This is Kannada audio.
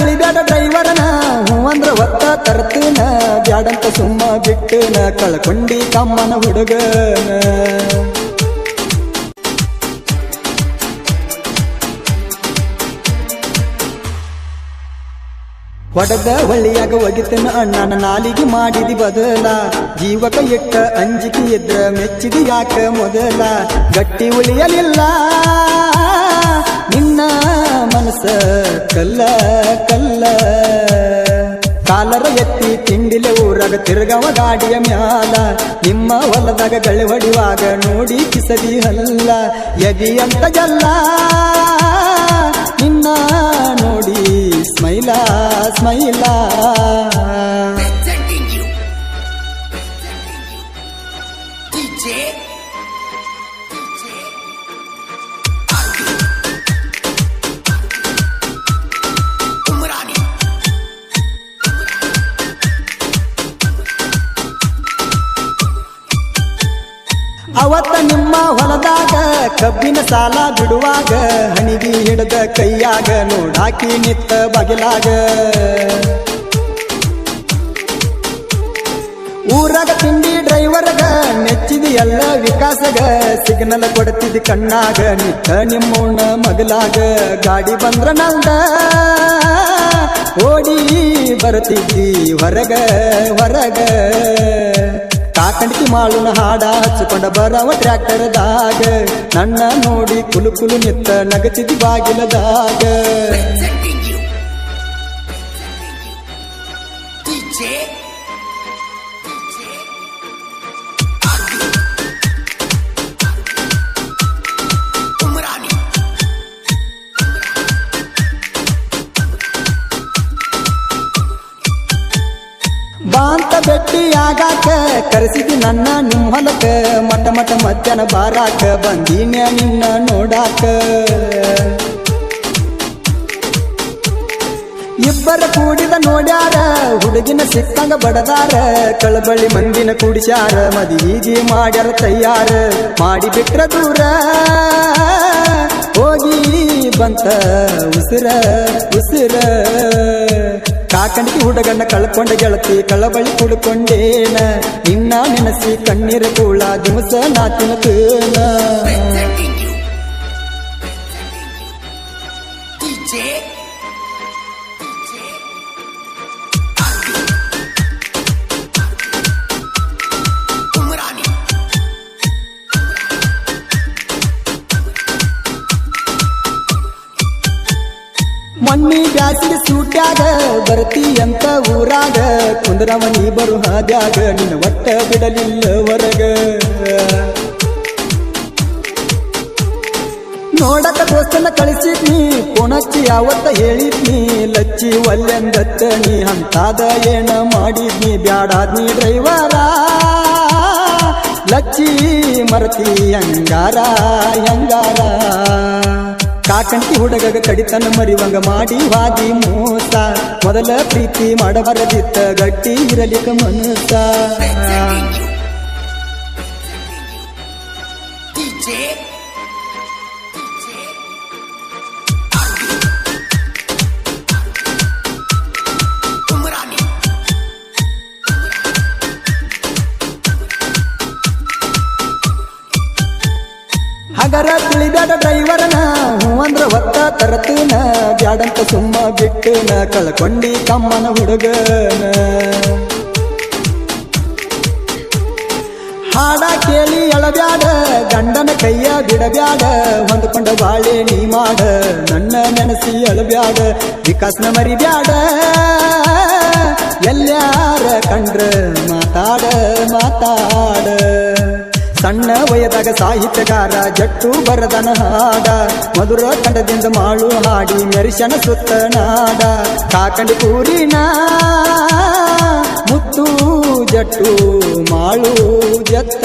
ತಿಳಿಬ್ಯಾಡ ಡ್ರೈವರನ ಹೂ ಅಂದ್ರ ಒತ್ತ ತರ್ತನ ಬ್ಯಾಡಂತ ಸುಮ್ಮ ಬಿಟ್ಟನ ಕಳ್ಕೊಂಡಿ ತಮ್ಮನ ಹುಡುಗನ ಹೊಡೆದ ಹೊಳ್ಳಿಯಾಗ ಒಗಿತನ ಅಣ್ಣನ ನಾಲಿಗೆ ಮಾಡಿದಿ ಬದಲ ಜೀವಕ ಇಟ್ಟ ಅಂಜಿಕೆ ಇದ್ರ ಮೆಚ್ಚಿದಿ ಯಾಕ ಮೊದಲ ಗಟ್ಟಿ ಉಳಿಯಲಿಲ್ಲ ನಿನ್ನ ಮನಸ್ಸ ಕಲ್ಲ ಕಲ್ಲ ಕಾಲರ ಎತ್ತಿ ತಿಂಡಿಲೆ ಊರಾಗ ತಿರುಗವ ಗಾಡಿಯ ಮ್ಯಾಲ ನಿಮ್ಮ ಹೊಲದಾಗ ಗಳೆ ಹೊಡಿವಾಗ ನೋಡಿ ಕಿಸದಿ ಹಲ್ಲ ಎಗಿ ಅಂತ ಜಲ್ಲ ನಿನ್ನ ನೋಡಿ ಸ್ಮೈಲಾ ಸ್ಮೈಲಾ ಅವತ್ತ ನಿಮ್ಮ ಹೊಲದಾಗ ಕಬ್ಬಿನ ಸಾಲ ಬಿಡುವಾಗ ಹಣಿಗಿ ಹಿಡದ ಕೈಯಾಗ ನೋಡಾಕಿ ನಿತ್ತ ಬಗಿಲಾಗ ಊರಾಗ ತಿಂಡಿ ಡ್ರೈವರ್ಗ ನೆಚ್ಚಿದಿ ಎಲ್ಲ ವಿಕಾಸಗ ಸಿಗ್ನಲ್ ಕೊಡ್ತಿದ್ದಿ ಕಣ್ಣಾಗ ನಿತ್ತ ನಿಮ್ಮೋಣ ಮಗಲಾಗ ಗಾಡಿ ಬಂದ್ರ ನಂದ ಓಡಿ ಬರ್ತಿದ್ದಿ ಹೊರಗ ಹೊರಗ ಕಾಕಂಡಿಕಿ ಮಾಳುನ ಹಾಡ ಹಚ್ಚಿಕೊಂಡ ಬರವ ಟ್ರ್ಯಾಕ್ಟರ್ದಾಗ ನನ್ನ ನೋಡಿ ಕುಲು ಕುಲು ನಿತ್ತ ನಗತಿದ್ದಿ ಬಾಗಿಲದಾಗ ಬಾಂತ ಬೆಟ್ಟಿ ಆಗಾಕ ಕರೆಸಿದಿ ನನ್ನ ನಿಮ್ಮ ಹೊಲಕ ಮಟ ಮಟ ಮಧ್ಯಾಹ್ನ ಬಾರಾಕ ಬಂದೀನ್ಯ ನಿನ್ನ ನೋಡಾಕ ಇಬ್ಬರ ಕೂಡಿದ ನೋಡ್ಯಾರ ಹುಡುಗಿನ ಸಿಕ್ಕಂಗ ಬಡದಾರ ಕಳಬಳ್ಳಿ ಮಂದಿನ ಕೂಡಿಸ್ಯಾರ ಮದುವಿಗೆ ಮಾಡ್ಯಾರ ತಯ್ಯಾರ ಮಾಡಿ ಬಿಟ್ರ ದೂರ ಹೋಗಿ ಬಂತ ಉಸಿರ ಉಸಿರ ಕಾಕಂಡಿಗೆ ಹುಡುಗನ್ನ ಕಳ್ಕೊಂಡ ಗೆಳತಿ ಕಳಬಳ್ಳಿ ಕುಡ್ಕೊಂಡೇನ ನಿನ್ನ ನೆನಸಿ ಕಣ್ಣೀರ ಕೂಳ ದಿವಸ ನಾತಿನ ತೇನ ಮೊನ್ನಿ ಬ್ಯಾಸಿಗೆ ಸೂಟ್ಯಾಗ ಬರ್ತಿ ಅಂತ ಊರಾಗ ಕುಂದ್ರವ ನೀ ಬರು ಹಾದ್ಯಾಗ ನಿನ್ನ ಒಟ್ಟ ಬಿಡಲಿಲ್ಲ ಹೊರಗ ನೋಡಕ ದೋಸ್ತನ ಕಳಿಸಿದ್ನಿ ಪುಣಚ್ಚಿ ಯಾವತ್ತ ಹೇಳಿದ್ನಿ ಲಚ್ಚಿ ಒಲ್ಲೆಂದತ್ತ ನೀ ಅಂತಾದ ಏನ ಮಾಡಿದ್ನಿ ಬ್ಯಾಡಾದ್ನಿ ಡ್ರೈವರ ಲಚ್ಚಿ ಮರತಿ ಹೆಂಗಾರ ಹೆಂಗಾರ ಕಾಕಂಟಿ ಹುಡುಗಗ ಕಡಿತನ ಮರಿವಂಗ ಮಾಡಿ ವಾದಿ ಮೋಸ ಮೊದಲ ಪ್ರೀತಿ ಮಾಡಬಾರದಿತ್ತ ಗಟ್ಟಿ ಇರಲಿಕ ಮನಸ ಹಗರ ತಿಳಿಬ್ಯಾಡ ಡ್ರೈವರನ ಹೂ ಅಂದ್ರ ಒತ್ತ ತರತನ ಬ್ಯಾಡಂತ ಸುಮ್ಮ ಬಿಟ್ಟನ ಕಳ್ಕೊಂಡಿ ತಮ್ಮನ ಹುಡುಗನ ಹಾಡ ಕೇಳಿ ಎಳಬ್ಯಾಡ ಗಂಡನ ಕೈಯ ಬಿಡಬ್ಯಾಡ ಹೊಂದ್ಕೊಂಡ ಬಾಳೆ ನೀ ಮಾಡ ನನ್ನ ನೆನಸಿ ಎಳಬ್ಯಾಡ ವಿಕಾಸನ ಮರಿಬ್ಯಾಡ ಎಲ್ಲಾರ ಕಂಡ್ರ ಮಾತಾಡ ಮಾತಾಡ ಸಣ್ಣ ವಯದಾಗ ಸಾಹಿತ್ಯಕಾರ ಜಟ್ಟು ಬರದನ ಹಾಡ ಮಧುರ ಕಂಡದಿಂದ ಮಾಳು ಹಾಡಿ ಮೆರಿಶನ ಸುತ್ತ ನಾಡ ಕಾಕಂಡಿ ಕೂರಿನ ಮುತ್ತು ಜಟ್ಟು ಮಾಳು ಜತ್ತ